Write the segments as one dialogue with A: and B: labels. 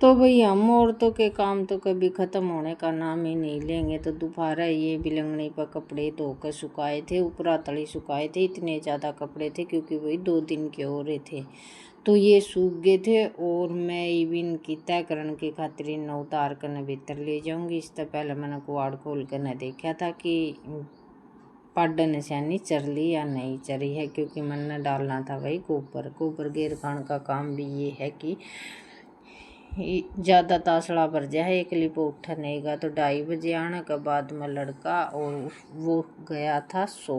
A: तो भाई हम औरतों के काम तो कभी ख़त्म होने का नाम ही नहीं लेंगे। तो दोबारा ये बिलंगनी पर कपड़े धोकर सुखाए थे, ऊपरा तली सुखाए थे। इतने ज़्यादा कपड़े थे क्योंकि वही 2 दिन के हो रहे थे, तो ये सूख गए थे। और मैं इवन की तय करने की खातिर न उतार कर न भीतर ले जाऊंगी। इससे पहले मैंने कुआड़ खोल कर न देखा था कि पाडा निशानी चर ली या नहीं चरी है, क्योंकि मैंने डालना था भाई गोबर गेर खान का काम भी ये है कि ज़्यादा तासड़ा भर जाए। एक लिप उठनेगा तो 2:30 बजे आने के बाद में लड़का और वो गया था सो।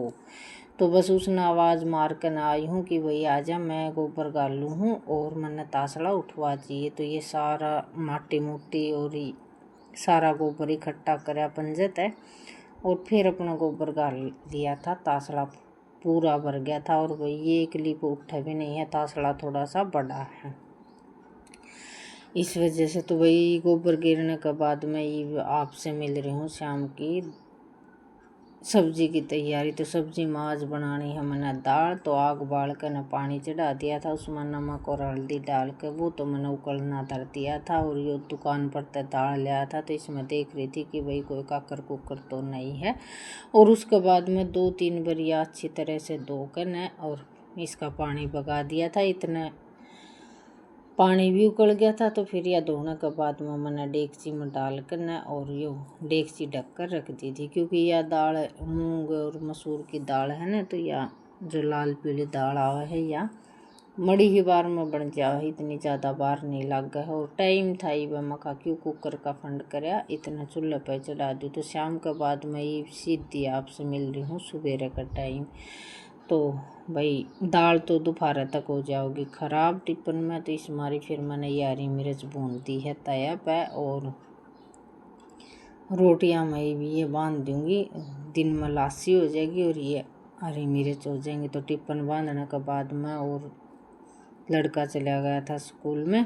A: तो बस उसने आवाज़ मार कर ना आई हूँ कि भाई आजा, मैं गोबर गालू हूँ और मैंने तासड़ा उठवा चाहिए। तो ये सारा माटी मोटी और सारा गोबर इकट्ठा कराया पंजत है और फिर अपना गोबर गाल लिया था। तासड़ा पूरा भर गया था और भाई ये एक लिप उठा भी नहीं है, तासड़ा थोड़ा सा बड़ा है इस वजह से। तो भाई गोबर गिरने के बाद मैं आपसे मिल रही हूँ शाम की सब्जी की तैयारी। तो सब्जी में आज बनानी है मैंने दाल। तो आग बाल कर न पानी चढ़ा दिया था, उसमें नमक और हल्दी डाल कर वो तो मैंने उकलना धर दिया था। और ये दुकान पर तो दाल लिया था, तो इसमें देख रही थी कि भाई कोई काकर कुकर तो नहीं है। और उसके बाद में 2-3 बरिया अच्छी तरह से धो कर न और इसका पानी भगा दिया था। इतना पानी भी उकल गया था। तो फिर यह धोने के बाद में मैंने डेगची में डाल कर न और यो डेगची ढक कर रख दी थी, क्योंकि यह दाल मूंग और मसूर की दाल है ना, तो यह जो लाल पीली दाल आवा है या मड़ी ही बार में बन जाए, इतनी ज़्यादा बार नहीं लग गया। और टाइम था ही वह मका क्यों कुकर का फंड कराया, इतना चूल्हे पर चढ़ा दी। तो शाम के बाद मैं ये सीधी आपसे मिल रही हूँ सुबेरे का टाइम। तो भाई दाल तो दोपहर तक हो जाओगी ख़राब टिफिन में। तो इस मारी फिर मैंने ये हरी मिर्च भून दी है तया पे और रोटियां मैं भी ये बांध दूंगी, दिन में लासी हो जाएगी और ये हरी मिर्च हो जाएंगी। तो टिफिन बांधने के बाद में और लड़का चला गया था स्कूल में।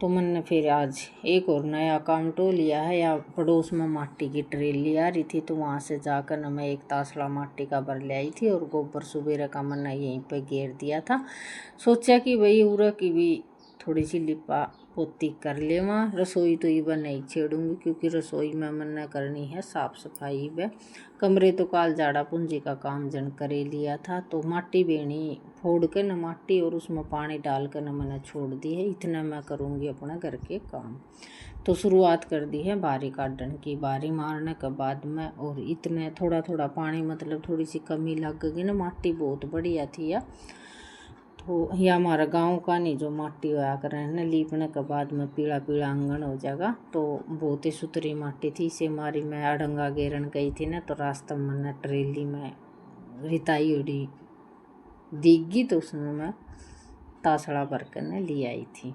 A: तो मैंने फिर आज एक और नया काम टो लिया है। या पड़ोस में माटी की ट्रेली आ रही थी, तो वहाँ से जाकर न मैं एक तासला माटी का भर ले आई थी और गोबर सुबेरे का मैंने यहीं पे घेर दिया था। सोचा कि भाई उरा की भी थोड़ी सी लिपा पोती कर ले। वहाँ रसोई तो ये नहीं छेड़ूंगी, क्योंकि रसोई में मैंने करनी है साफ़ सफाई व कमरे। तो काल जाड़ा पूंजी का काम जन करे लिया था। तो माटी बेणी फोड़ कर न माटी और उसमें पानी डाल कर न मैंने छोड़ दी है। इतना मैं करूँगी अपना घर के काम। तो शुरुआत कर दी है बारी काटने की। बारी मारने के बाद में और इतने थोड़ा थोड़ा पानी, मतलब थोड़ी सी कमी लग गई ना, माटी बहुत बढ़िया थी या। तो यह हमारा गांव का नहीं जो माटी होया कर ना, लीपने के बाद में पीला पीला आंगन हो जाएगा। तो बहुत ही सुथरी माटी थी। इसे मारी मैं अड़ंगा गेरन गई थी ना, तो रास्ते में मैंने ट्रेली में रिताई उड़ी दिखगी, तो उसमें मैं तासड़ा भर कर न ले आई थी।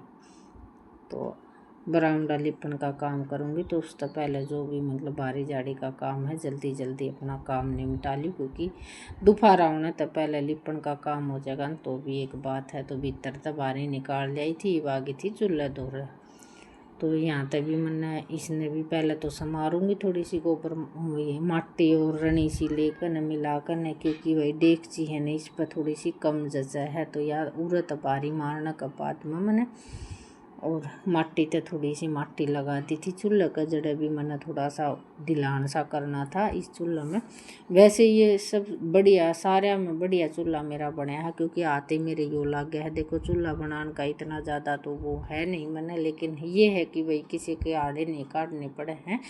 A: तो बरामदा लिपन का काम करूँगी, तो उससे पहले जो भी मतलब बारी झाड़ी का काम है जल्दी जल्दी अपना काम निपटा ली, क्योंकि दोपहर आने तो पहले लिपन का काम हो जाएगा। तो भी एक बात है, तो भीतर तो बारी निकाल ली थी, बागी थी चूल्हा धोरे। तो यहाँ तक भी मैंने इसने भी पहले तो समारूंगी थोड़ी सी गोबर माटी और रनी सी लेकर न मिलाकर न, क्योंकि वही डेगची है न, इस पर थोड़ी सी कम जजा है। तो यार उरत बारी मारने के बाद में मैंने और माटी ते थोड़ी सी माटी लगा दी थी। चूल्हे का जड़े भी मैंने थोड़ा सा ढिलान सा करना था इस चूल्हे में। वैसे ये सब बढ़िया सारे में बढ़िया चूल्हा मेरा बनाया है, क्योंकि आते मेरे यो लग गया है। देखो चूल्हा बनाने का इतना ज़्यादा तो वो है नहीं मैंने, लेकिन ये है कि भाई किसी के आड़े नहीं काटने पड़े हैं,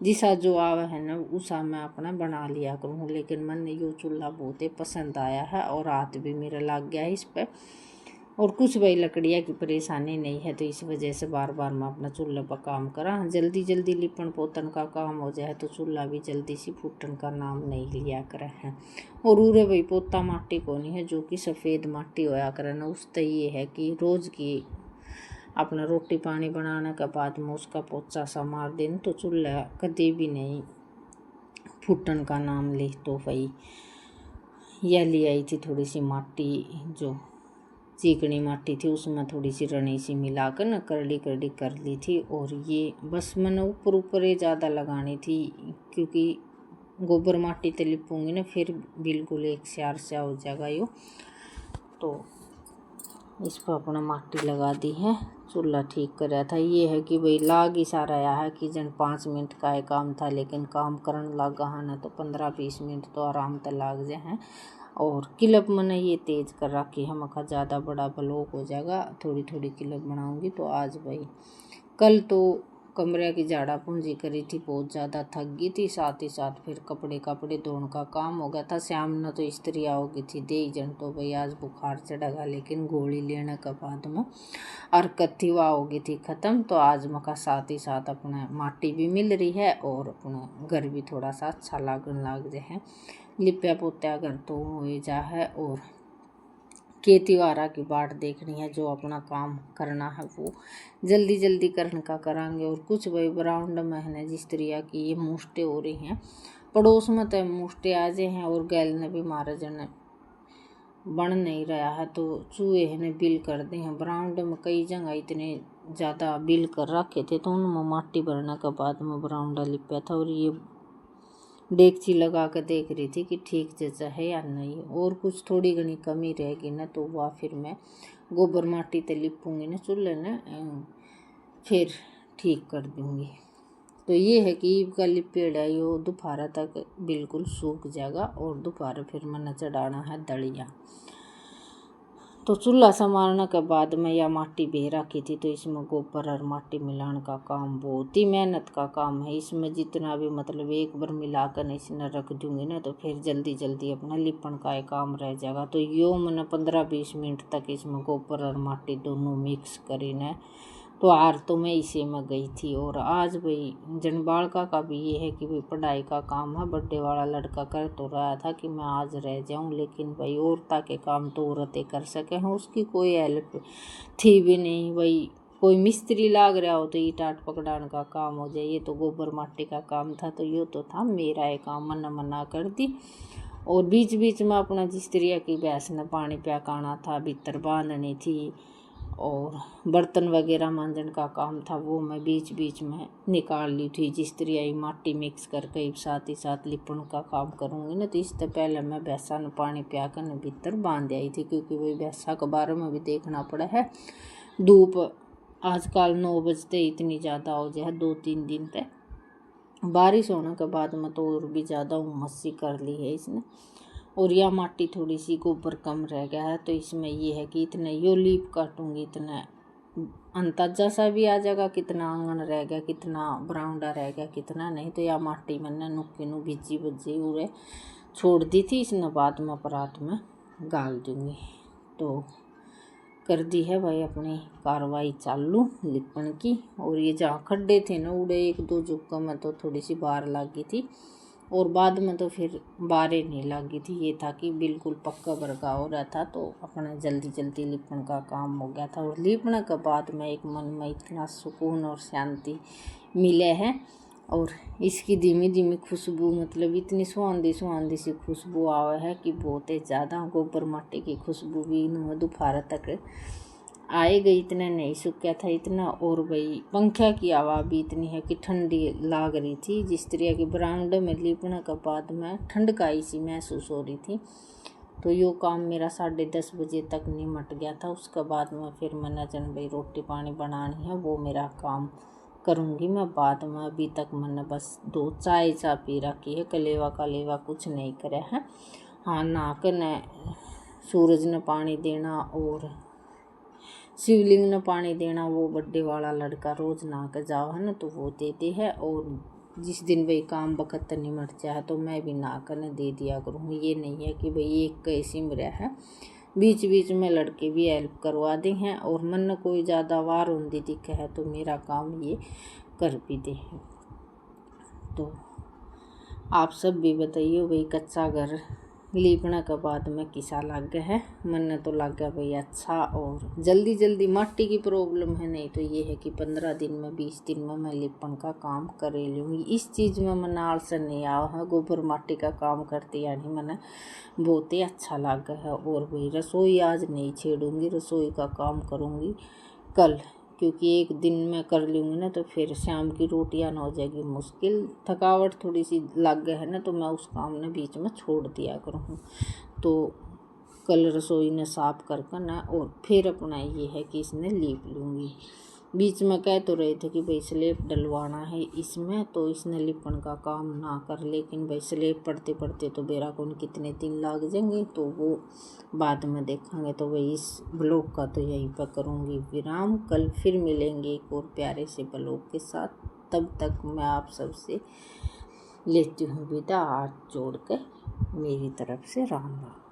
A: जिसा जो आवा है ना उसा मैं अपना बना लिया करूँ। लेकिन मैंने यो चूल्हा बहुत ही पसंद आया है और हाथ भी मेरा लग गया है इस पर। और कुछ भाई लकड़ियाँ की परेशानी नहीं है, तो इस वजह से बार बार मैं अपना चूल्हे पर काम करा। जल्दी जल्दी लिपन पोतन का काम हो जाए तो चूल्हा भी जल्दी सी फूटन का नाम नहीं लिया करे है। और उरे भाई पोता माटी को नहीं है, जो कि सफ़ेद माटी होया करे ना, उससे ये है कि रोज़ की अपना रोटी पानी बनाने के बाद में उसका पोचा सा मार दें तो चूल्हा कभी भी नहीं फूटन का नाम ले। तो भाई यह ले आई थी थोड़ी सी माटी, जो चिकनी माटी थी उसमें थोड़ी सी रनी सी मिलाकर न करड़ी करड़ी कर ली थी। और ये बस मैंने ऊपर ऊपर ये ज़्यादा लगानी थी, क्योंकि गोबर माटी ते लिपूंगी ना फिर बिल्कुल एक स्यार सा हो जाएगा यो। तो इस पर अपना माटी लगा दी है। चूल्हा ठीक कर रहा था। ये है कि भाई लाग ही सारा आया है कि जन 5 मिनट का ही काम था, लेकिन काम करने लगा है ना तो 15-20 मिनट तो आराम से लाग जाए हैं। और किलब मैंने ये तेज़ कर रखी है, मखा ज़्यादा बड़ा ब्लॉक हो जाएगा। थोड़ी थोड़ी किलब बनाऊंगी। तो आज भाई कल तो कमरे की झाड़ा पूंजी करी थी, बहुत ज़्यादा थक गई थी। साथ ही साथ फिर कपड़े धोने का काम हो गया था। शाम ने तो स्त्री आओगी थी दे जन, तो भाई आज बुखार चढ़ेगा, लेकिन गोली लेने के बाद में और कत्थी हुआ होगी थी ख़त्म। तो आज मका साथ ही साथ अपने माटी भी मिल रही है और अपने घर भी थोड़ा सा अच्छा लगने लग जाए है। लिपया पोत्या घर तो हो जा है और खेती वारा की बाट देखनी है। जो अपना काम करना है वो जल्दी जल्दी करने का करांगे। और कुछ भाई ब्राउंड में है जिस तरिया की ये मुश्ते हो रही हैं, पड़ोस में तो मुश्ते आ जाए हैं और गैल ने भी मारे जन बन नहीं रहा है, तो चूहे है बिल कर दे हैं। ब्राउंड में कई जगह इतने ज़्यादा बिल कर रखे थे, तो उनमें माटी भरने के बाद में ब्राउंडा लिपया था। और ये डेगची लगा कर देख रही थी कि ठीक जैसा है या नहीं। और कुछ थोड़ी घनी कमी रहेगी ना तो वह फिर मैं गोबर माटी ते लिपूंगी ना चूल्हे ने, फिर ठीक कर दूंगी। तो ये है कि ईब का लिपेड़ा यो दोपहर तक बिल्कुल सूख जाएगा और दोपहर फिर मैंने चढ़ाना है दलिया। तो चूल्हा संवारने के बाद मैं यह माटी बे रखी थी, तो इसमें गोबर और माटी मिलाने का काम बहुत ही मेहनत का काम है। इसमें जितना भी मतलब एक बार मिलाकर इसने रख दूंगी ना तो फिर जल्दी जल्दी अपना लिपण का काम रह जाएगा। तो यो मैंने 15-20 मिनट तक इसमें गोबर और माटी दोनों मिक्स करी न, तो आर तो मैं इसी में गई थी। और आज भाई जनबाड़का का भी ये है कि भाई पढ़ाई का काम है। बर्थडे वाला लड़का कर तो रहा था कि मैं आज रह जाऊं, लेकिन भाई औरता के काम तो औरतें कर सके हैं, उसकी कोई हेल्प थी भी नहीं। भाई कोई मिस्त्री लाग रहा हो तो ईट आट पकड़ाने का काम हो जाए, ये तो गोबर माटी का काम था। तो ये तो था मेरा ये काम, मना कर दी। और बीच बीच में अपना जिस तरिया की भैंस ने पानी प्याकाना था, भीतर बांधनी थी और बर्तन वगैरह मांजन का काम था, वो मैं बीच बीच में निकाल ली थी। जिस तरह माटी मिक्स करके साथ ही साथ लिपण का काम करूँगी ना, तो इससे पहले मैं भैंसा ने पानी पिया कर भीतर बांध आई थी, क्योंकि वही भैंसा के बारे में भी देखना पड़ा है। धूप आजकल 9 बजते इतनी ज़्यादा हो जाए 2-3 दिन तक। बारिश होने के बाद में तो और भी ज़्यादा उमस सी कर ली है इसने। और यह माटी थोड़ी सी गोबर कम रह गया है, तो इसमें ये है कि इतने यो लीप काटूंगी इतना अंदाजा सा भी आ जाएगा कितना आंगन रह गया, कितना बरामदा रह गया, कितना नहीं। तो यह माटी मैंने नुक्की नु भिजी भजी उड़े छोड़ दी थी, इसने बाद में परात में गाल दूंगी। तो कर दी है भाई अपनी कार्रवाई चालू लिपण की। और ये जहाँ खड्डे थे ना उड़े 1-2 जुक्का में तो थोड़ी सी बार लगी थी, और बाद में तो फिर बारें नहीं लगी थी। ये था कि बिल्कुल पक्का बरका हो रहा था, तो अपना जल्दी जल्दी लिपण का काम हो गया था। और लिपने के बाद में एक मन में इतना सुकून और शांति मिले है। और इसकी धीमी धीमी खुशबू मतलब इतनी सुहांदी सुहांदी सी खुशबू आवे है कि बहुत ही ज़्यादा। गोबर माटी की खुशबू भी दोपहर तक आए गई, इतना नहीं सूखा था इतना। और भाई पंखा की आवाज़ भी इतनी है कि ठंडी लाग रही थी। जिस तरह की बरामदे में लिपने के बाद में ठंडकाई सी महसूस हो रही थी। तो यो काम मेरा 10:30 बजे तक निमट गया था। उसके बाद में फिर मैंने जन भाई रोटी पानी बनानी है, वो मेरा काम करूँगी मैं बाद में। अभी तक मैंने बस 2 चाय पी रखी है, कलेवा कुछ नहीं करे है। हाँ नहा कर न सूरज ने पानी देना और शिवलिंग ने पानी देना, वो बर्थडे वाला लड़का रोज़ नहा कर जाओ है ना, तो वो देते हैं। और जिस दिन भाई काम बखत निमट जाए तो मैं भी नहा कर दे दिया करूँ। ये नहीं है कि भाई एक कैसी मेरा है, बीच बीच में लड़के भी हेल्प करवा दे हैं। और मन कोई ज़्यादा वार होती दिखे है तो मेरा काम ये कर भी दे हैं। तो आप सब भी बताइए भाई कच्चा घर लीपने के बाद में किसा लग गया है। मन तो लग गया भाई अच्छा। और जल्दी जल्दी माटी की प्रॉब्लम है, नहीं तो ये है कि 15 दिन में 20 दिन में मैं लिपण का काम कर लूँगी। इस चीज़ में मन आलस नहीं आया है, गोबर माटी का काम करती यानी मैंने बहुत ही अच्छा लग गया है। और भाई रसोई आज नहीं छेड़ूँगी, रसोई का काम करूँगी कल, क्योंकि एक दिन में कर लूँगी ना तो फिर शाम की रोटियां ना हो जाएगी मुश्किल। थकावट थोड़ी सी लग गई है ना, तो मैं उस काम ने बीच में छोड़ दिया करूँ। तो कल रसोई ने साफ कर ना और फिर अपना ये है कि इसने लीप लूँगी। बीच में कह तो रहे थे कि भाई स्लेब डलवाना है इसमें, तो इसने लिपन का काम ना कर, लेकिन भाई स्लेब पढ़ते पढ़ते तो बेरा को कितने दिन लग जाएंगे, तो वो बाद में देखेंगे। तो भाई इस ब्लॉग का तो यहीं पर करूँगी विराम। कल फिर मिलेंगे एक और प्यारे से ब्लॉग के साथ। तब तक मैं आप सबसे लेती हूँ विदा, हाथ जोड़ कर मेरी तरफ से राम राम।